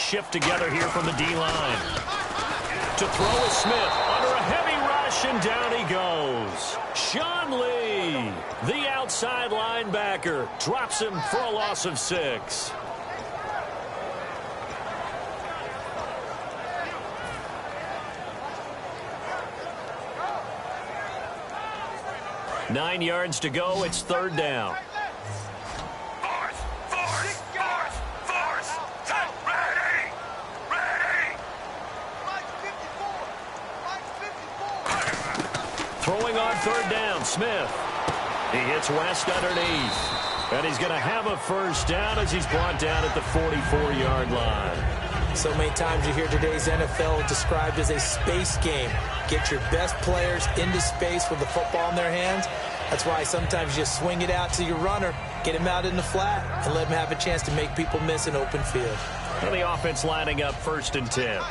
shift together here from the D-line. To throw is Smith under a heavy rush, and down he goes. Sean Lee, the outside linebacker, drops him for a loss of 6. Nine yards to go. It's third down. Throwing on third down, Smith. He hits West underneath. And he's going to have a first down as he's brought down at the 44-yard line. So many times you hear today's NFL described as a space game. Get your best players into space with the football in their hands. That's why sometimes you just swing it out to your runner, get him out in the flat, and let him have a chance to make people miss an open field. And the offense lining up 1st and 10.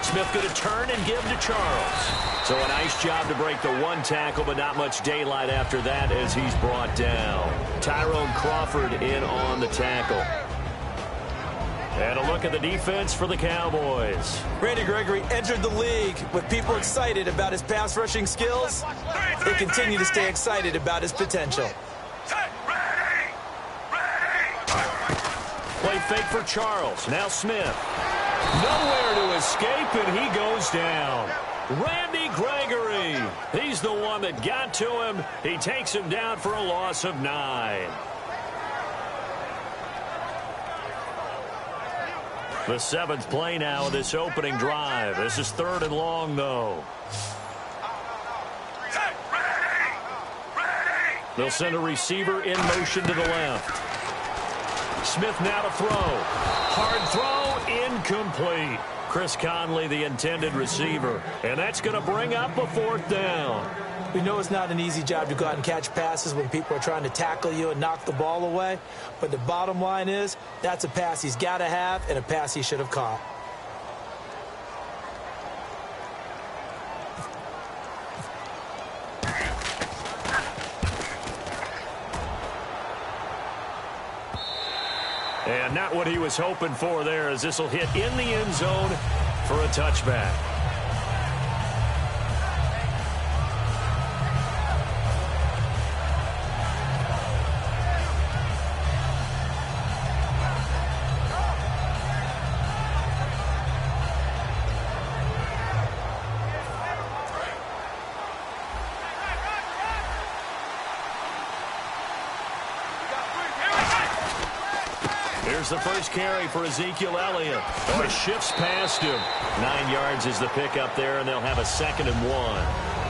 Smith going to turn and give to Charles. So a nice job to break the one tackle, but not much daylight after that as he's brought down. Tyrone Crawford in on the tackle. And a look at the defense for the Cowboys. Randy Gregory entered the league with people excited about his pass rushing skills. They continue to stay excited about his potential. Play fake for Charles. Now Smith. Nowhere to escape, and he goes down. Randy Gregory. He's the one that got to him. He takes him down for a loss of 9. The 7th play now of this opening drive. This is 3rd and long, though. They'll send a receiver in motion to the left. Smith now to throw. Hard throw, incomplete. Chris Conley, the intended receiver. And that's going to bring up a 4th down. We know it's not an easy job to go out and catch passes when people are trying to tackle you and knock the ball away. But the bottom line is, that's a pass he's got to have and a pass he should have caught. And not what he was hoping for there, as this will hit in the end zone for a touchback. Here's the first carry for Ezekiel Elliott. Oh, he shifts past him. 9 yards is the pickup there, and they'll have a 2nd and 1.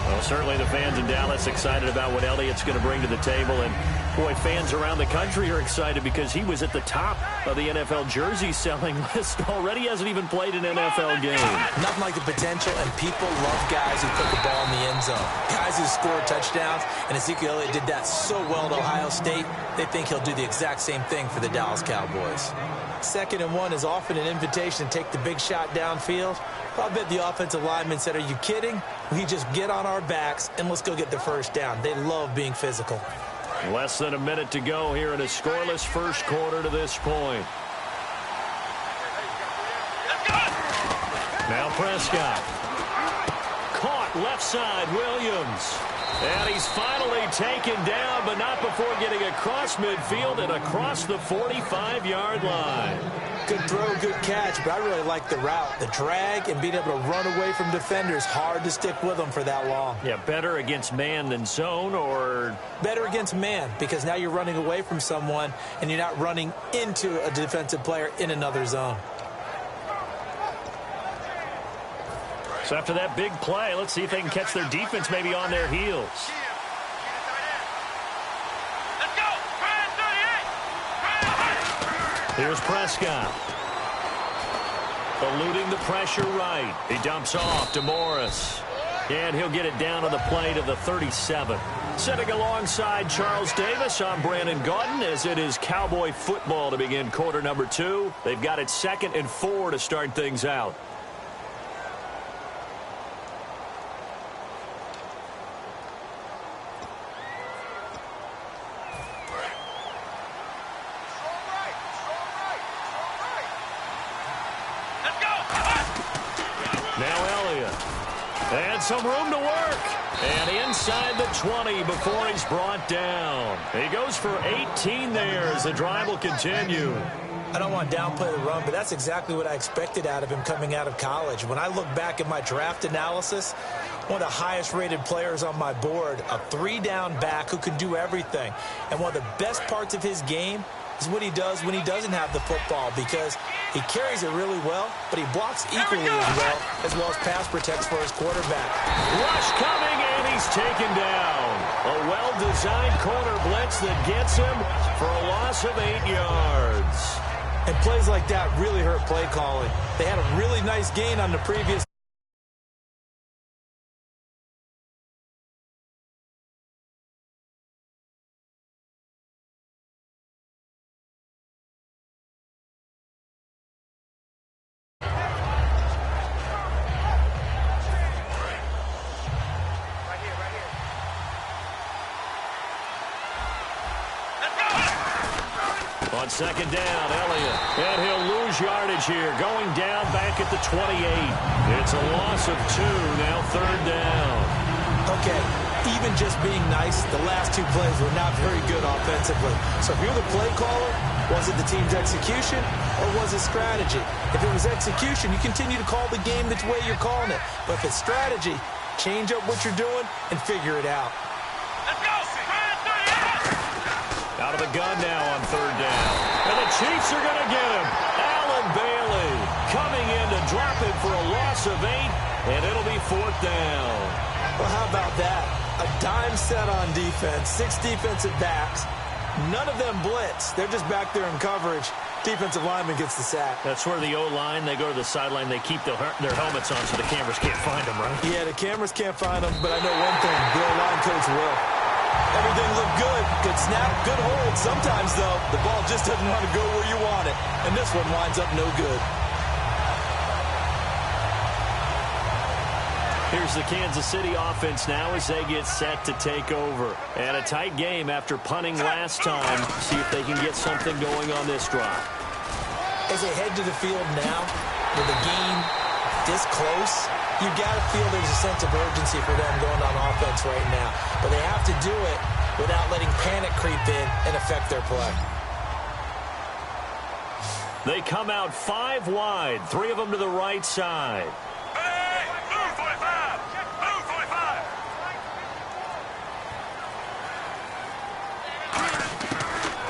Well, certainly the fans in Dallas excited about what Elliott's going to bring to the table. And, boy, fans around the country are excited because he was at the top of the NFL jersey selling list already. He hasn't even played an NFL game. Nothing like the potential, and people love guys who put the ball in the end zone. Guys who score touchdowns, and Ezekiel Elliott did that so well at Ohio State, they think he'll do the exact same thing for the Dallas Cowboys. 2nd and 1 is often an invitation to take the big shot downfield. I bet the offensive lineman said, "Are you kidding? We just get on our backs and let's go get the first down." They love being physical. Less than a minute to go here in a scoreless first quarter to this point. Now Prescott. Caught left side, Williams. And he's finally taken down, but not before getting across midfield and across the 45-yard line. Good throw, good catch, but I really like the route. The drag and being able to run away from defenders, hard to stick with them for that long. Yeah, better against man than zone, or? Better against man, because now you're running away from someone and you're not running into a defensive player in another zone. So after that big play, let's see if they can catch their defense maybe on their heels. Here's Prescott. Eluding the pressure right. He dumps off to Morris. And he'll get it down on the play to the 37. Sitting alongside Charles Davis, I'm Brandon Gaudin, as it is Cowboy football to begin quarter number 2. They've got it 2nd and 4 to start things out. And some room to work. And inside the 20 before he's brought down. He goes for 18 there as the drive will continue. I don't want to downplay the run, but that's exactly what I expected out of him coming out of college. When I look back at my draft analysis, one of the highest-rated players on my board, a 3-down back who can do everything. And one of the best parts of his game is what he does when he doesn't have the football, because he carries it really well, but he blocks equally as well as pass protects for his quarterback. Rush coming, and he's taken down. A well-designed corner blitz that gets him for a loss of 8 yards. And plays like that really hurt play calling. They had a really nice gain on the previous. On second down, Elliott. And he'll lose yardage here. Going down back at the 28. It's a loss of 2. Now third down. Okay, even just being nice, the last 2 plays were not very good offensively. So if you're the play caller, was it the team's execution or was it strategy? If it was execution, you continue to call the game the way you're calling it. But if it's strategy, change up what you're doing and figure it out. Out of the gun now on third down. And the Chiefs are going to get him. Allen Bailey coming in to drop him for a loss of 8, and it'll be fourth down. Well, how about that? A dime set on defense, 6 defensive backs. None of them blitz. They're just back there in coverage. Defensive lineman gets the sack. That's where the O-line, they go to the sideline, they keep their helmets on so the cameras can't find them, right? Yeah, the cameras can't find them, but I know one thing, the O-line coach will. Everything looked good. Good snap, good hold. Sometimes, though, the ball just doesn't want to go where you want it. And this one winds up no good. Here's the Kansas City offense now as they get set to take over. And a tight game after punting last time. See if they can get something going on this drive. As they head to the field now, with the game this close, you got to feel there's a sense of urgency for them going on offense right now. But they have to do it without letting panic creep in and affect their play. They come out 5 wide, 3 of them to the right side. Hey, move 45! Move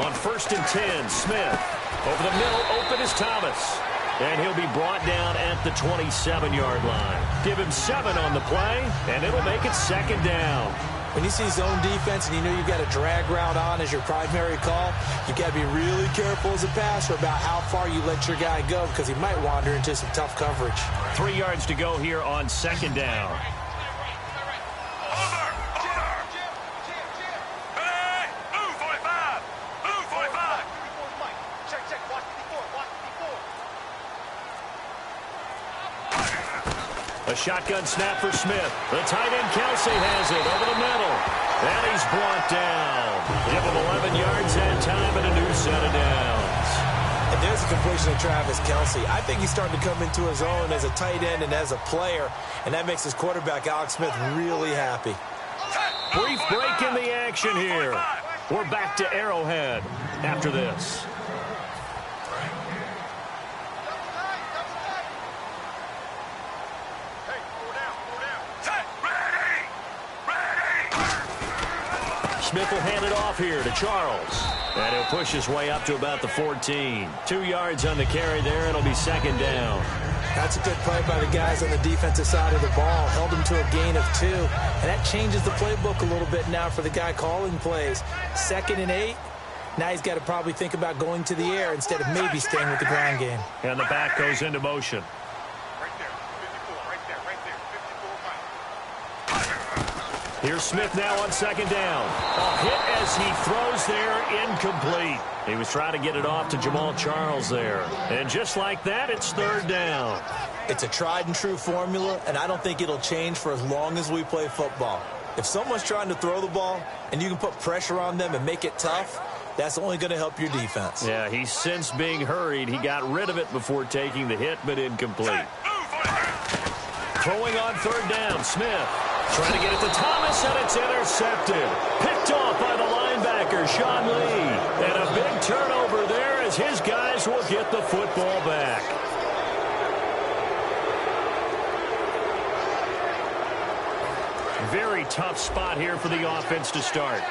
45! On 1st and 10, Smith. Over the middle, open is Thomas. And he'll be brought down at the 27-yard line. Give him 7 on the play, and it'll make it second down. When you see zone defense and you know you've got a drag route on as your primary call, you've got to be really careful as a passer about how far you let your guy go because he might wander into some tough coverage. 3 yards to go here on second down. A shotgun snap for Smith. The tight end Kelsey has it over the middle. And he's brought down. Give him 11 yards that time and a new set of downs. And there's a completion to Travis Kelsey. I think he's starting to come into his own as a tight end and as a player. And that makes his quarterback, Alex Smith, really happy. Brief break in the action here. We're back to Arrowhead after this. Smith will hand it off here to Charles. And he'll push his way up to about the 14. 2 yards on the carry there. It'll be second down. That's a good play by the guys on the defensive side of the ball. Held him to a gain of 2. And that changes the playbook a little bit now for the guy calling plays. 2nd and 8. Now he's got to probably think about going to the air instead of maybe staying with the ground game. And the back goes into motion. Here's Smith now on second down. A hit as he throws there, incomplete. He was trying to get it off to Jamal Charles there. And just like that, it's third down. It's a tried and true formula, and I don't think it'll change for as long as we play football. If someone's trying to throw the ball and you can put pressure on them and make it tough, that's only going to help your defense. Yeah, he's since being hurried. He got rid of it before taking the hit, but incomplete. Throwing on third down, Smith. Trying to get it to Thomas, and it's intercepted. Picked off by the linebacker, Sean Lee. And a big turnover there as his guys will get the football back. Very tough spot here for the offense to start.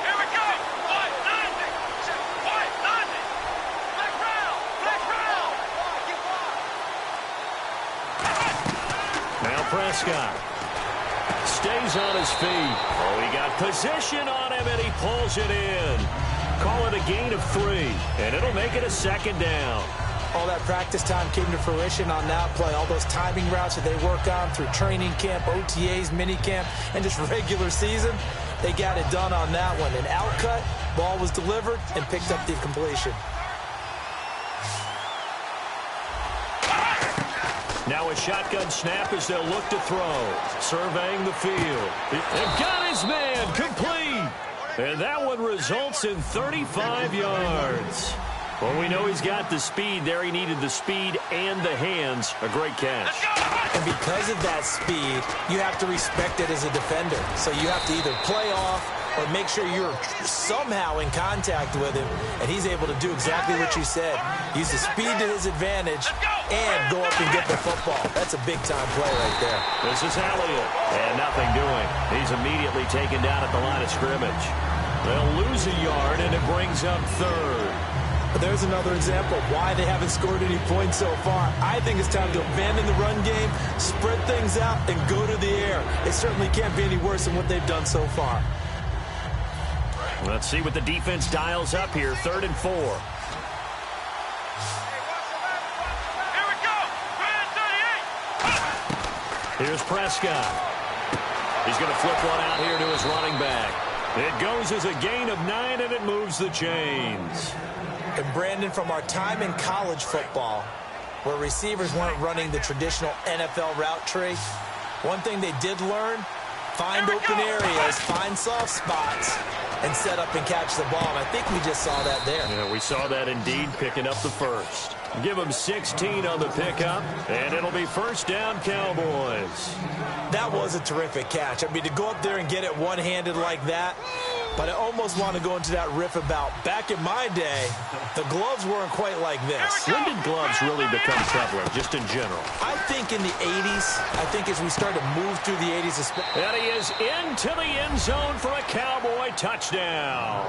Here we go. White, landing. White, landing. Black round. Black round. Now Prescott stays on his feet. Oh, he got position on him, and he pulls it in. Call it a gain of 3, and it'll make it a second down. All that practice time came to fruition on that play. All those timing routes that they work on through training camp, OTAs, minicamp, and just regular season, they got it done on that one. An outcut, ball was delivered, and picked up the completion. Now a shotgun snap as they'll look to throw. Surveying the field. They've got his man complete. And that one results in 35 yards. Well, we know he's got the speed there. He needed the speed and the hands. A great catch. And because of that speed, you have to respect it as a defender. So you have to either play off or make sure you're somehow in contact with him, and he's able to do exactly what you said. Use the speed to his advantage and go up and get the football. That's a big-time play right there. This is Elliott, and nothing doing. He's immediately taken down at the line of scrimmage. They'll lose a yard, and it brings up third. But there's another example of why they haven't scored any points so far. I think it's time to abandon the run game, spread things out, and go to the air. It certainly can't be any worse than what they've done so far. Let's see what the defense dials up here. 3rd and 4. Here we go. Grand 38. Here's Prescott. He's going to flip one out here to his running back. It goes as a gain of 9, and it moves the chains. And Brandon, from our time in college football, where receivers weren't running the traditional NFL route tree, one thing they did learn, find open areas, find soft spots, and set up and catch the ball. And I think we just saw that there. Yeah, we saw that indeed, picking up the first. Give them 16 on the pickup, and it'll be first down, Cowboys. That was a terrific catch. I mean, to go up there and get it one-handed like that, but I almost want to go into that riff about back in my day, the gloves weren't quite like this. When did gloves really become prevalent, just in general? I think in the 80s. I think as we started to move through the 80s. And he is into the end zone for a Cowboy touchdown.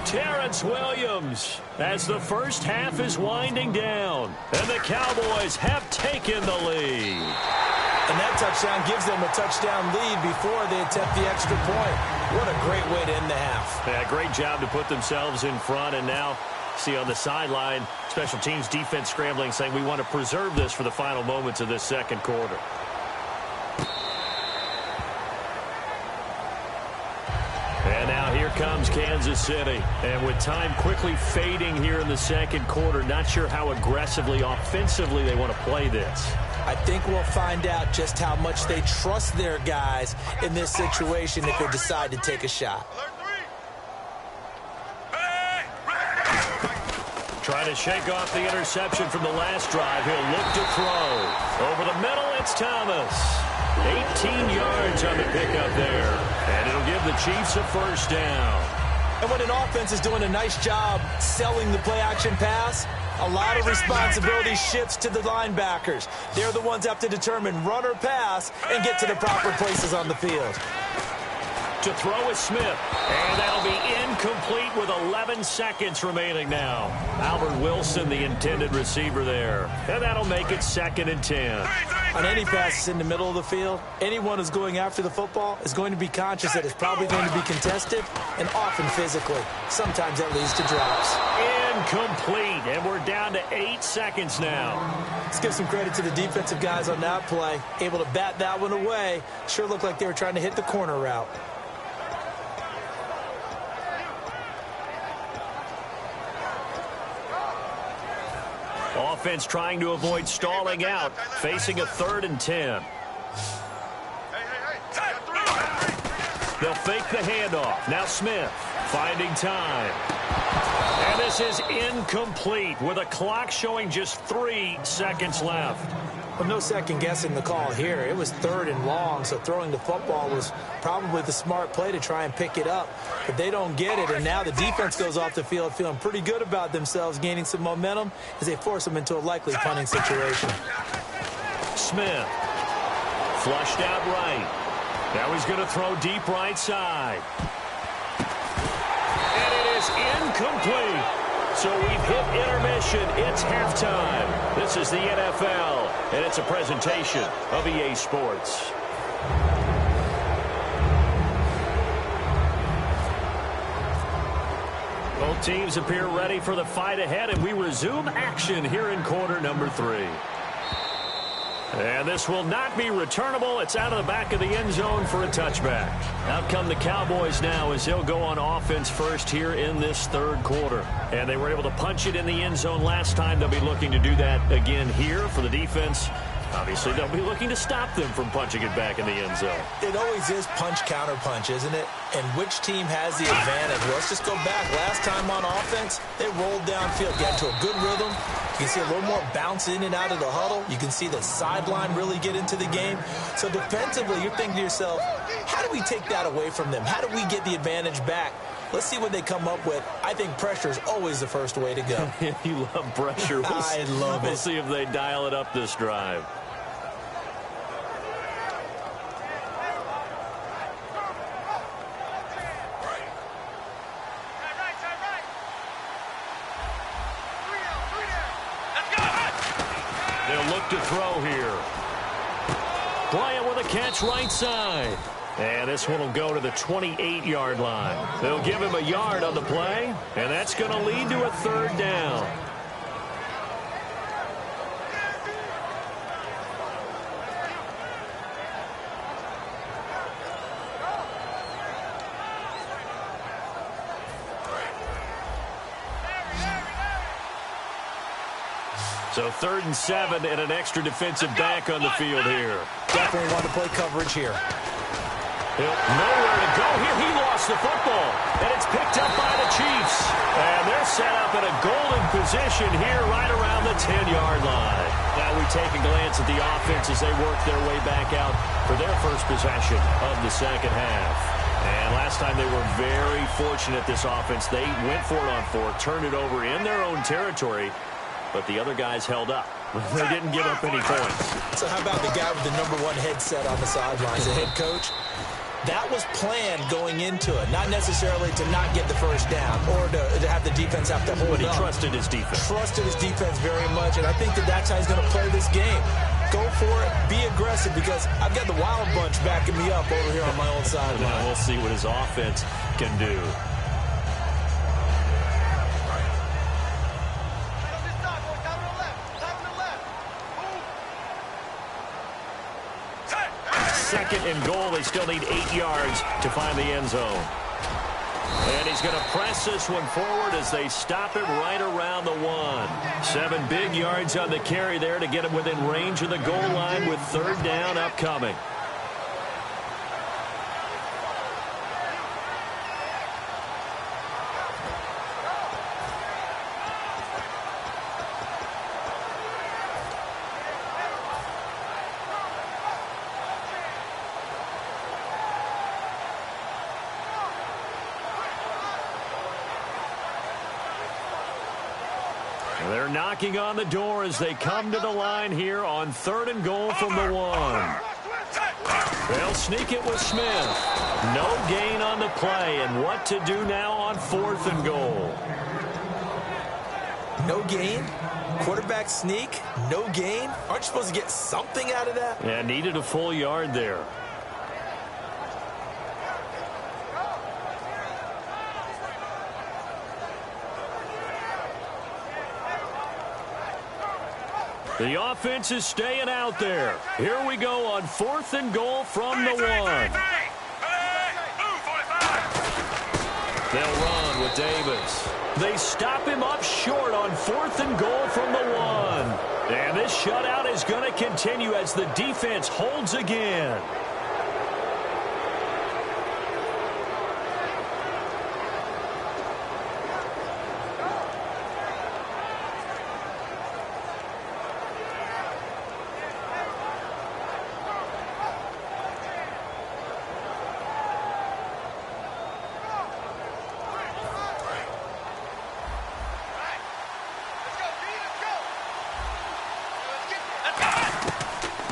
Terrence Williams as the first half is winding down. And the Cowboys have taken the lead. And that touchdown gives them a touchdown lead before they attempt the extra point. What a great way to end the half. Yeah, great job to put themselves in front. And now, see on the sideline, special teams defense scrambling, saying we want to preserve this for the final moments of this second quarter. And now here comes Kansas City. And with time quickly fading here in the second quarter, not sure how aggressively, offensively they want to play this. I think we'll find out just how much they trust their guys in this situation if they decide to take a shot. Trying to shake off the interception from the last drive. He'll look to throw. Over the middle, it's Thomas. 18 yards on the pickup there. And it'll give the Chiefs a first down. And when an offense is doing a nice job selling the play-action pass, a lot of responsibility shifts to the linebackers. They're the ones that have to determine run or pass and get to the proper places on the field. To throw is Smith. And that'll be incomplete with 11 seconds remaining now. Albert Wilson, the intended receiver there. And that'll make it 2nd and 10. On any passes in the middle of the field, anyone who's going after the football is going to be conscious that it's probably going to be contested and often physically. Sometimes that leads to drops. Incomplete. And we're down to 8 seconds now. Let's give some credit to the defensive guys on that play. Able to bat that one away. Sure looked like they were trying to hit the corner route. Offense trying to avoid stalling out, facing a 3rd and 10. They'll fake the handoff. Now Smith finding time. And this is incomplete with a clock showing just 3 seconds left. Well, no second guessing the call here. It was 3rd and long, so throwing the football was probably the smart play to try and pick it up. But they don't get it, and now the defense goes off the field feeling pretty good about themselves, gaining some momentum as they force them into a likely punting situation. Smith, flushed out right. Now he's going to throw deep right side. And it is incomplete. So we've hit intermission. It's halftime. This is the NFL, and it's a presentation of EA Sports. Both teams appear ready for the fight ahead, and we resume action here in quarter number 3. And this will not be returnable. It's out of the back of the end zone for a touchback. Out come the Cowboys now as they'll go on offense first here in this 3rd quarter. And they were able to punch it in the end zone last time. They'll be looking to do that again here for the defense. Obviously, they'll be looking to stop them from punching it back in the end zone. It always is punch-counter-punch, isn't it? And which team has the advantage? Well, let's just go back. Last time on offense, they rolled downfield, got into a good rhythm. You can see a little more bounce in and out of the huddle. You can see the sideline really get into the game. So defensively, you're thinking to yourself, how do we take that away from them? How do we get the advantage back? Let's see what they come up with. I think pressure is always the first way to go. You love pressure. I love it. We'll see if they dial it up this drive. Look to throw here. Bryant with a catch right side. And this one will go to the 28-yard line. They'll give him a yard on the play, and that's going to lead to a 3rd down. So 3rd and 7 and an extra defensive back on the field here. Definitely want to play coverage here. Nowhere to go here. He lost the football, and it's picked up by the Chiefs. And they're set up in a golden position here right around the 10-yard line. Now we take a glance at the offense as they work their way back out for their first possession of the second half. And last time they were very fortunate, this offense. They went for it on 4, turned it over in their own territory, but the other guys held up. They didn't give up any points. So how about the guy with the #1 headset on the sidelines, the head coach? That was planned going into it, not necessarily to not get the first down or to have the defense have to hold But he up. trusted his defense. Trusted his defense very much, and I think that's how he's going to play this game. Go for it, be aggressive, because I've got the Wild Bunch backing me up over here on my own sideline. Now we'll see what his offense can do. Second and goal. They still need 8 yards to find the end zone. And he's going to press this one forward as they stop him right around the 1. 7 big yards on the carry there to get him within range of the goal line with 3rd down upcoming. They're knocking on the door as they come to the line here on 3rd and goal from the 1. They'll sneak it with Smith. No gain on the play, and what to do now on 4th and goal. No gain? Quarterback sneak? No gain? Aren't you supposed to get something out of that? Yeah, needed a full yard there. The offense is staying out there. Here we go on 4th and goal from the 1. They'll run with Davis. They stop him up short on 4th and goal from the 1. And this shutout is going to continue as the defense holds again.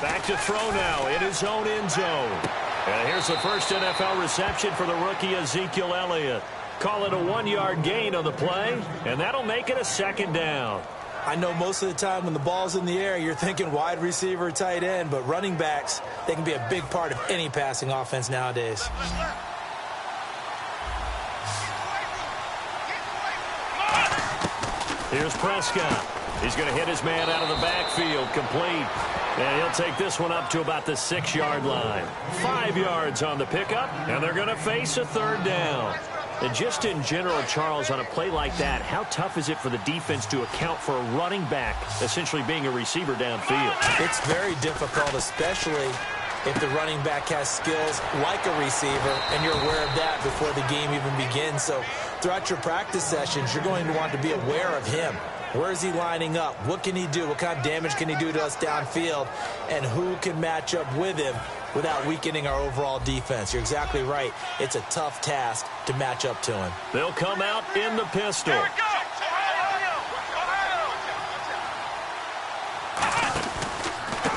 Back to throw now in his own end zone. And here's the first NFL reception for the rookie Ezekiel Elliott. Call it a 1-yard gain on the play, and that'll make it a second down. I know most of the time when the ball's in the air, you're thinking wide receiver, tight end, but running backs, they can be a big part of any passing offense nowadays. Here's Prescott. He's going to hit his man out of the backfield, complete. And he'll take this one up to about the 6-yard line. 5 yards on the pickup, and they're going to face a third down. And just in general, Charles, on a play like that, how tough is it for the defense to account for a running back essentially being a receiver downfield? It's very difficult, especially if the running back has skills like a receiver, and you're aware of that before the game even begins. So throughout your practice sessions, you're going to want to be aware of him. Where is he lining up? What can he do? What kind of damage can he do to us downfield? And who can match up with him without weakening our overall defense? You're exactly right. It's a tough task to match up to him. They'll come out in the pistol. Here we go!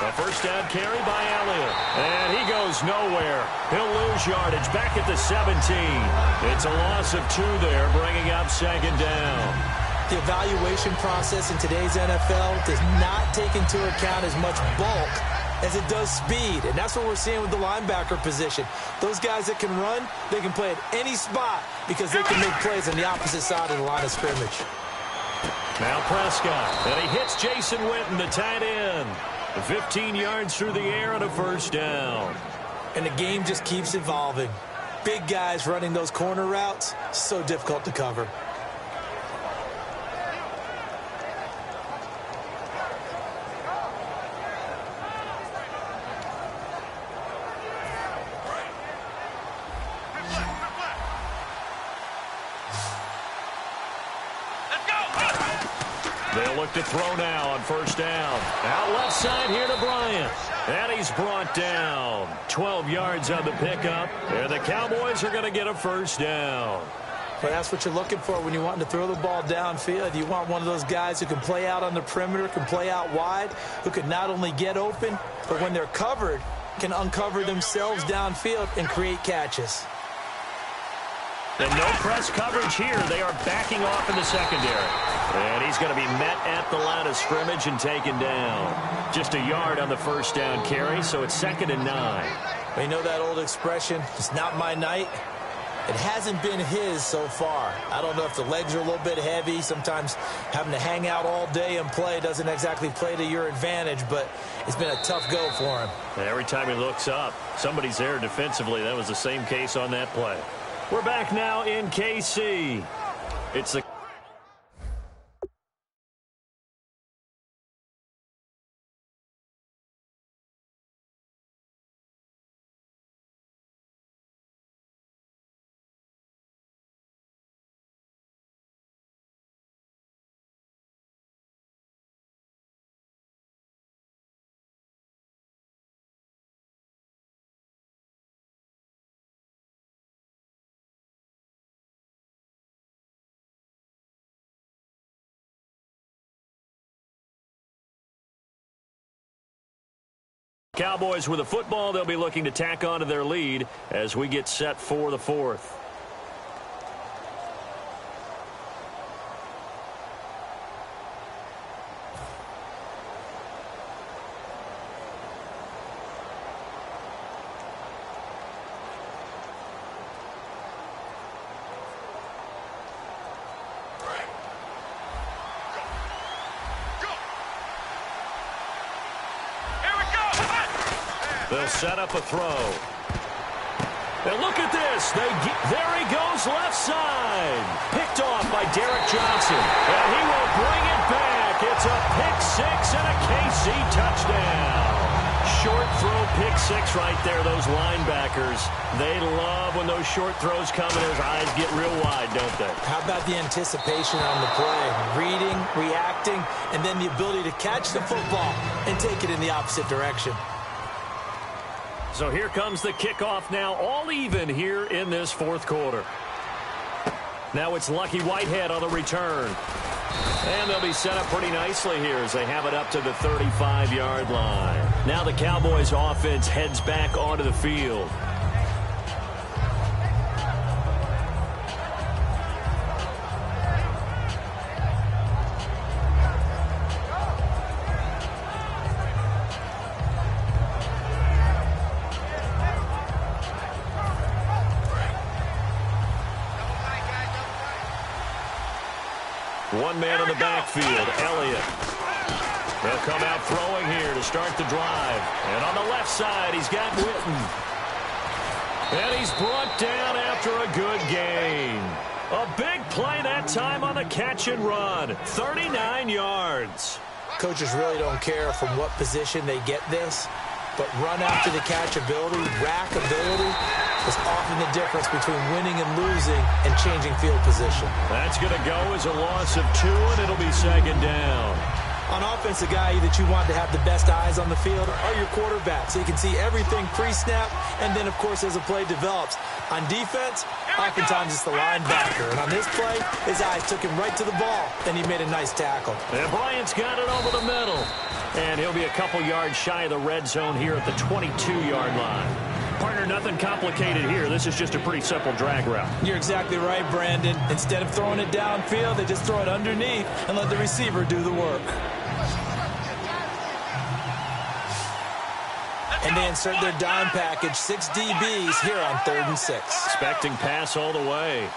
A first down carry by Elliott. And he goes nowhere. He'll lose yardage back at the 17. It's a loss of 2 there, bringing up second down. The evaluation process in today's NFL does not take into account as much bulk as it does speed. And that's what we're seeing with the linebacker position. Those guys that can run, they can play at any spot because they can make plays on the opposite side of the line of scrimmage. Now Prescott, and he hits Jason Witten, the tight end. 15 yards through the air and a first down. And the game just keeps evolving. Big guys running those corner routes, so difficult to cover. They'll look to throw now on first down. Out left side here to Bryant. And he's brought down. 12 yards on the pickup. And the Cowboys are going to get a first down. But that's what you're looking for when you want to throw the ball downfield. You want one of those guys who can play out on the perimeter, can play out wide, who can not only get open, but when they're covered, can uncover themselves downfield and create catches. And no press coverage here. They are backing off in the secondary. And he's going to be met at the line of scrimmage and taken down. Just a yard on the first down carry, so it's 2nd and 9. You know that old expression, it's not my night? It hasn't been his so far. I don't know if the legs are a little bit heavy. Sometimes having to hang out all day and play doesn't exactly play to your advantage, but it's been a tough go for him. And every time he looks up, somebody's there defensively. That was the same case on that play. We're back now in KC. It's the Cowboys with the football. They'll be looking to tack on to their lead as we get set for the 4th. They'll set up a throw. And look at this. There he goes left side. Picked off by Derek Johnson. And he will bring it back. It's a pick six and a KC touchdown. Short throw pick six right there. Those linebackers, they love when those short throws come and those eyes get real wide, don't they? How about the anticipation on the play? Reading, reacting, and then the ability to catch the football and take it in the opposite direction. So here comes the kickoff now, all even here in this 4th quarter. Now it's Lucky Whitehead on the return. And they'll be set up pretty nicely here as they have it up to the 35-yard line. Now the Cowboys offense heads back onto the field. One man in the backfield, Elliott. They'll come out throwing here to start the drive. And on the left side, he's got Witten. And he's brought down after a good gain. A big play that time on the catch and run. 39 yards. Coaches really don't care from what position they get this, but run after the catch ability, rack ability, is often the difference between winning and losing and changing field position. That's going to go as a loss of 2, and it'll be second down. On offense, the guy that you want to have the best eyes on the field are your quarterback, so you can see everything pre-snap, and then, of course, as the play develops. On defense, oftentimes it's the linebacker, and on this play, his eyes took him right to the ball, and he made a nice tackle. And Bryant's got it over the middle, and he'll be a couple yards shy of the red zone here at the 22-yard line. Partner, nothing complicated here. This is just a pretty simple drag route. You're exactly right, Brandon. Instead of throwing it downfield, they just throw it underneath and let the receiver do the work. And they insert their dime package, 6 DBs here on 3rd and 6. Expecting pass all the way.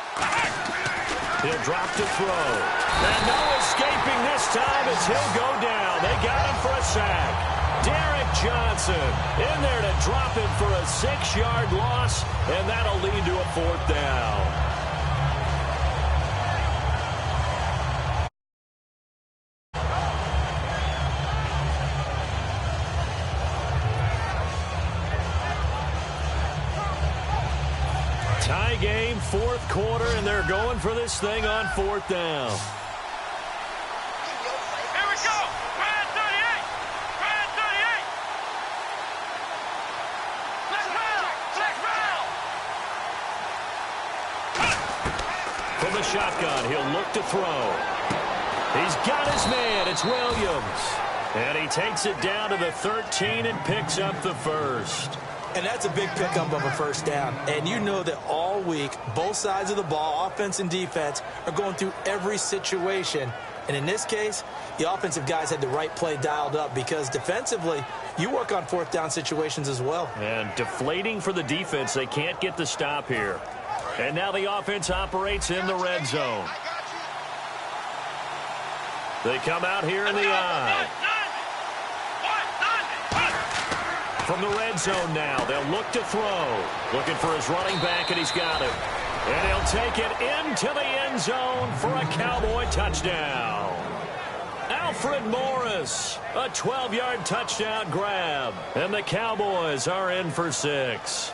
He'll drop to throw. And no escaping this time as he'll go down. They got him for a sack. Derek Johnson in there to drop him for a 6-yard loss, and that'll lead to a 4th down. Tie game, 4th quarter, and they're going for this thing on 4th down. Here we go. Brad 38. Brad 38. Let's round. Let's round. From the shotgun, he'll look to throw. He's got his man. It's Williams. And he takes it down to the 13 and picks up the 1st. And that's a big pickup of a 1st down. And you know that all week, both sides of the ball, offense and defense, are going through every situation. And in this case, the offensive guys had the right play dialed up because defensively, you work on 4th down situations as well. And deflating for the defense. They can't get the stop here. And now the offense operates in the red zone. They come out here in the eye. From the red zone now, they'll look to throw. Looking for his running back, and he's got it. And he'll take it into the end zone for a Cowboy touchdown. Alfred Morris, a 12-yard touchdown grab. And the Cowboys are in for 6.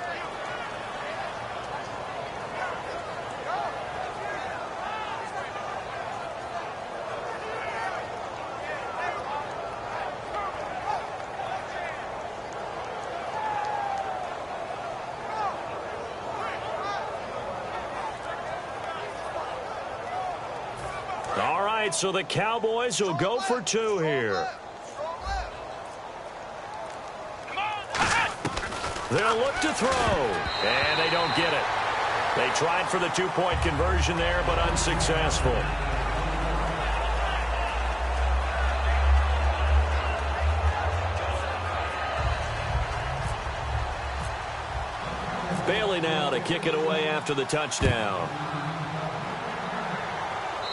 So the Cowboys will go for 2 here. They'll look to throw, and they don't get it. They tried for the 2-point conversion there, but unsuccessful. Bailey now to kick it away after the touchdown.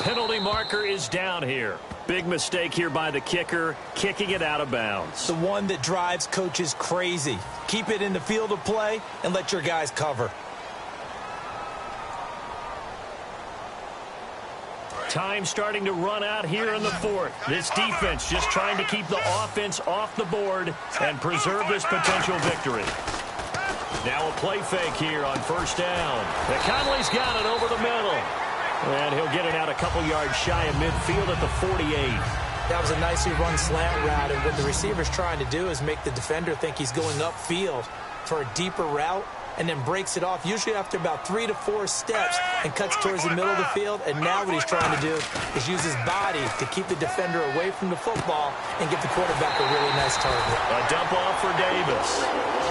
Penalty marker is down here. Big mistake here by the kicker, kicking it out of bounds. The one that drives coaches crazy. Keep it in the field of play and let your guys cover. Time starting to run out here in the 4th. This defense just trying to keep the offense off the board and preserve this potential victory. Now a play fake here on 1st down. Conley's got it over the middle. And he'll get it out a couple yards shy of midfield at the 48. That was a nicely run slant route, and what the receiver's trying to do is make the defender think he's going upfield for a deeper route, and then breaks it off, usually after about 3 to 4 steps, and cuts towards the middle of the field. And now what he's trying to do is use his body to keep the defender away from the football and get the quarterback a really nice target. A dump off for Davis.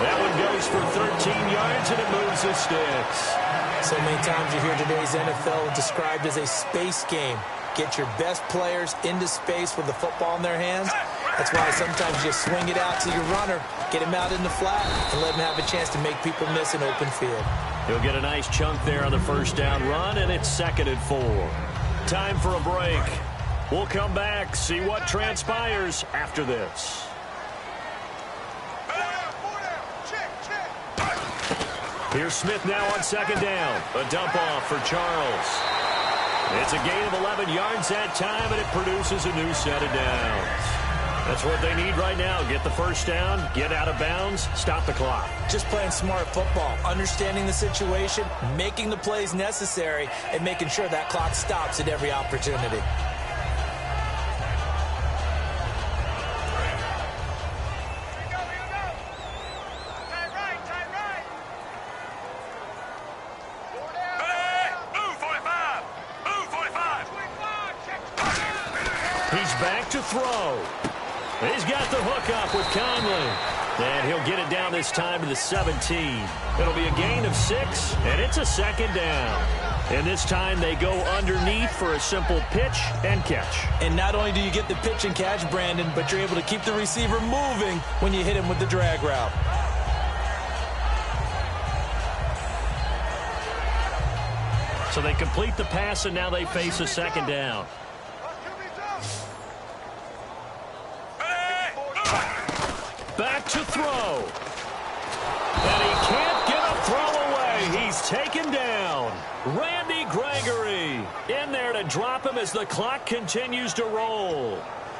That one goes for 13 yards, and it moves the sticks. So many times you hear today's NFL described as a space game. Get your best players into space with the football in their hands. That's why sometimes you just swing it out to your runner, get him out in the flat, and let him have a chance to make people miss an open field. He'll get a nice chunk there on the first down run, and it's 2nd and 4. Time for a break. We'll come back, see what transpires after this. Here's Smith now on 2nd down. A dump off for Charles. It's a gain of 11 yards that time, and it produces a new set of downs. That's what they need right now. Get the first down, get out of bounds, stop the clock. Just playing smart football, understanding the situation, making the plays necessary, and making sure that clock stops at every opportunity. He's back to throw. He's got the hook up with Conley. And he'll get it down this time to the 17. It'll be a gain of 6, and it's a 2nd down. And this time they go underneath for a simple pitch and catch. And not only do you get the pitch and catch, Brandon, but you're able to keep the receiver moving when you hit him with the drag route. So they complete the pass, and now they face a 2nd down. Back to throw. And he can't get a throw away. He's taken down. Randy Gregory in there to drop him as the clock continues to roll.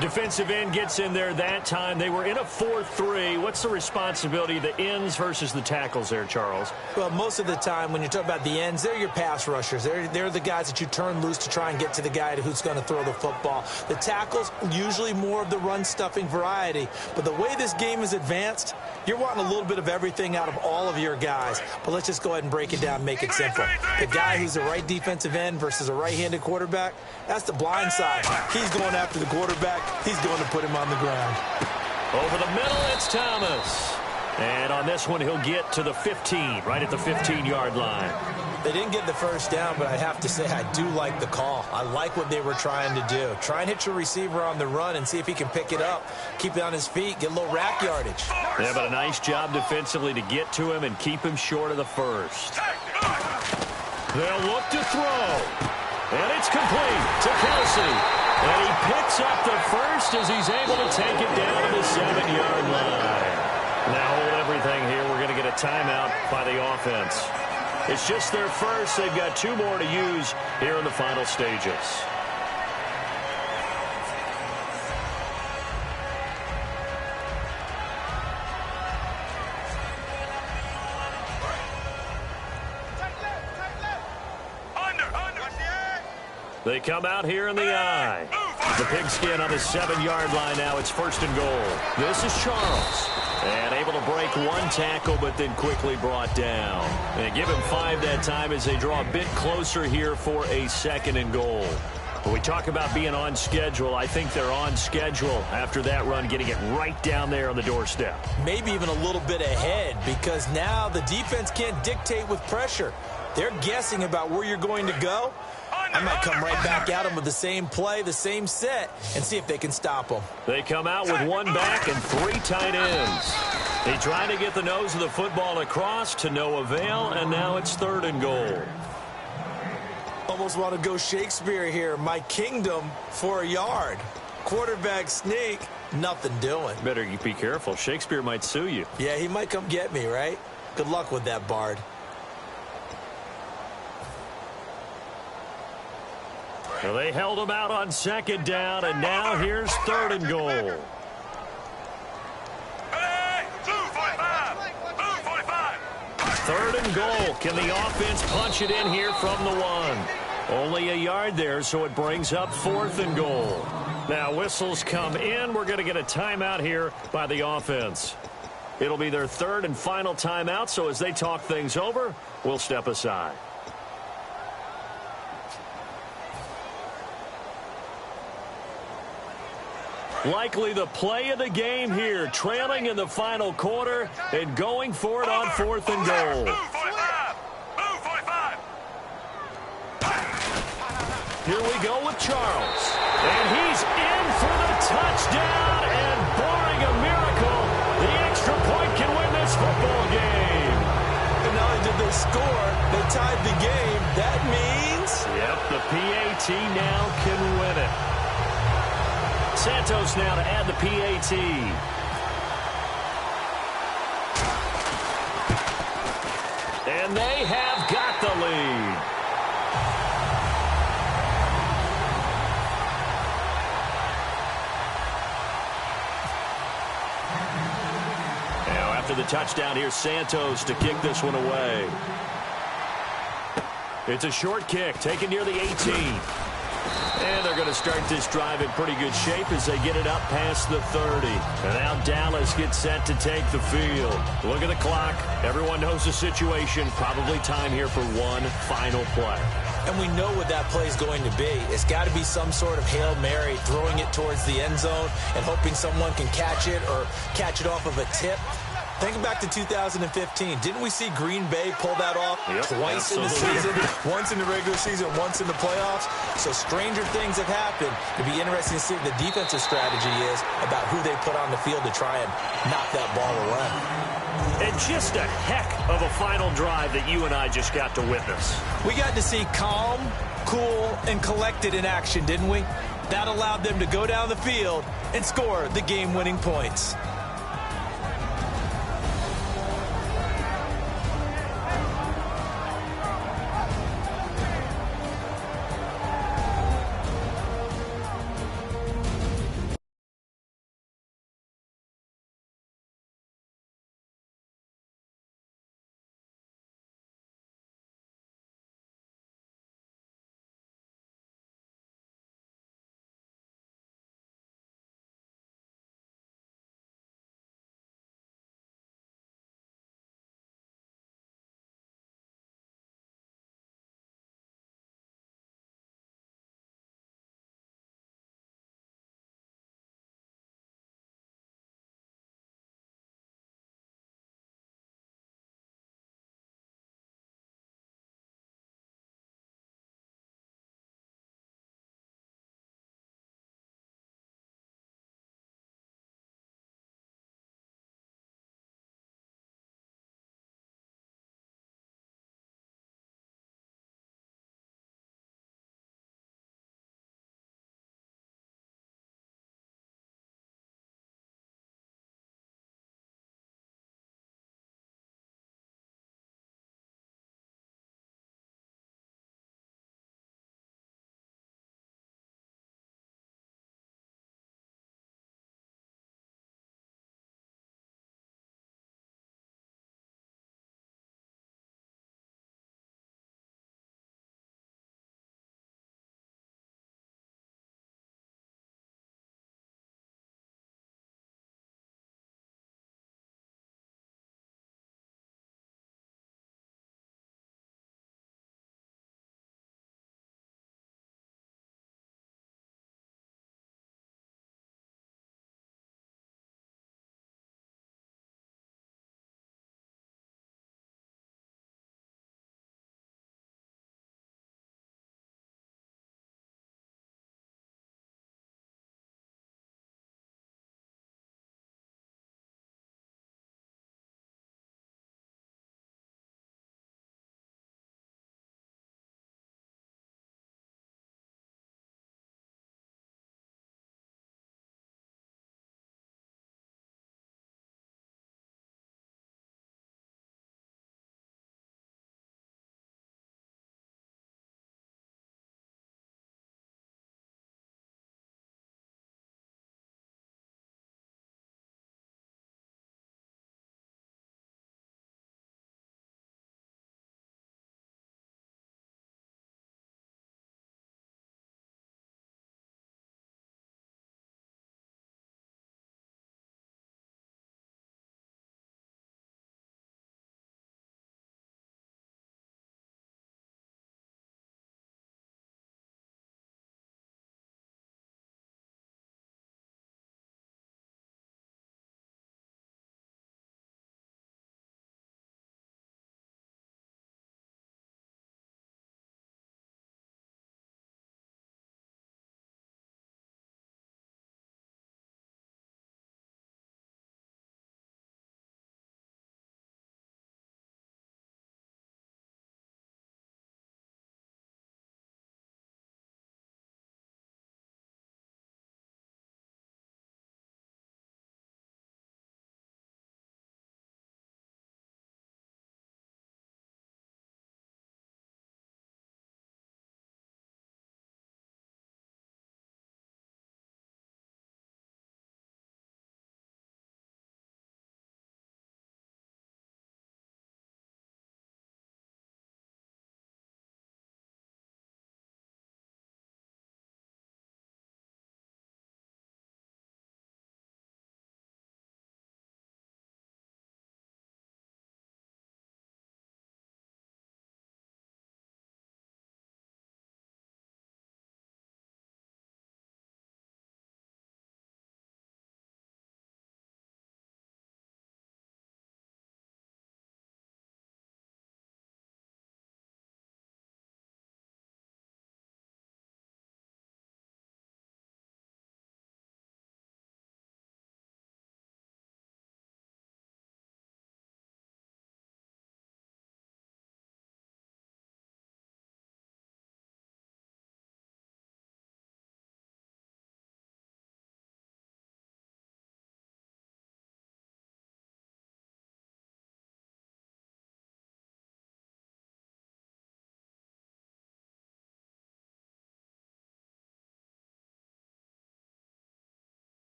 Defensive end gets in there that time. They were in a 4-3. What's the responsibility of the ends versus the tackles there, Charles? Well, most of the time when you talk about the ends, they're your pass rushers. They're the guys that you turn loose to try and get to the guy who's going to throw the football. The tackles, usually more of the run-stuffing variety. But the way this game is advanced, you're wanting a little bit of everything out of all of your guys. But let's just go ahead and break it down and make it simple. The guy who's the right defensive end versus a right-handed quarterback, that's the blind side. He's going after the quarterback. He's going to put him on the ground. Over the middle, it's Thomas. And on this one, he'll get to the 15, right at the 15-yard line. They didn't get the first down, but I have to say I do like the call. I like what they were trying to do. Try and hit your receiver on the run and see if he can pick it up, keep it on his feet, get a little rack yardage. Yeah, but a nice job defensively to get to him and keep him short of the first. They'll look to throw. And it's complete to Kelsey. And he picks up the first as he's able to take it down to the 7-yard line. Now hold everything here. We're going to get a timeout by the offense. It's just their first. They've got 2 more to use here in the final stages. They come out here in the eye. The pigskin on the 7-yard line now. It's 1st and goal. This is Charles. And able to break one tackle, but then quickly brought down. And give him 5 that time as they draw a bit closer here for a 2nd and goal. When we talk about being on schedule, I think they're on schedule after that run, getting it right down there on the doorstep. Maybe even a little bit ahead, because now the defense can't dictate with pressure. They're guessing about where you're going to go. I might come right back at them with the same play, the same set, and see if they can stop them. They come out with 1 back and 3 tight ends. They try to get the nose of the football across to no avail, and now it's 3rd and goal. Almost want to go Shakespeare here. My kingdom for a yard. Quarterback sneak, nothing doing. Better be careful. Shakespeare might sue you. Yeah, he might come get me, right? Good luck with that, Bard. Well, they held him out on 2nd down, and now here's 3rd and goal. Hey, 245. 245. 3rd and goal. Can the offense punch it in here from the 1? Only a yard there, so it brings up 4th and goal. Now whistles come in. We're going to get a timeout here by the offense. It'll be their third and final timeout, so as they talk things over, we'll step aside. Likely the play of the game here, trailing in the final quarter and going for it on 4th and goal. Move 45. Move 45. Here we go with Charles. And he's in for the touchdown, and barring a miracle, the extra point can win this football game. And not only did they score, they tied the game. That means... Yep, the PAT now can win it. Santos now to add the PAT. And they have got the lead. Now after the touchdown, here's Santos to kick this one away. It's a short kick, taken near the 18. And they're going to start this drive in pretty good shape as they get it up past the 30. And now Dallas gets set to take the field. Look at the clock. Everyone knows the situation. Probably time here for one final play. And we know what that play is going to be. It's got to be some sort of Hail Mary, throwing it towards the end zone and hoping someone can catch it or catch it off of a tip. Think back to 2015. Didn't we see Green Bay pull that off twice in the season? Once in the regular season, once in the playoffs. So stranger things have happened. It'd be interesting to see what the defensive strategy is about who they put on the field to try and knock that ball away. And just a heck of a final drive that you and I just got to witness. We got to see calm, cool, and collected in action, didn't we? That allowed them to go down the field and score the game-winning points.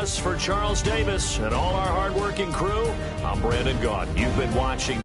us, for Charles Davis and all our hardworking crew, I'm Brandon Gaudin. You've been watching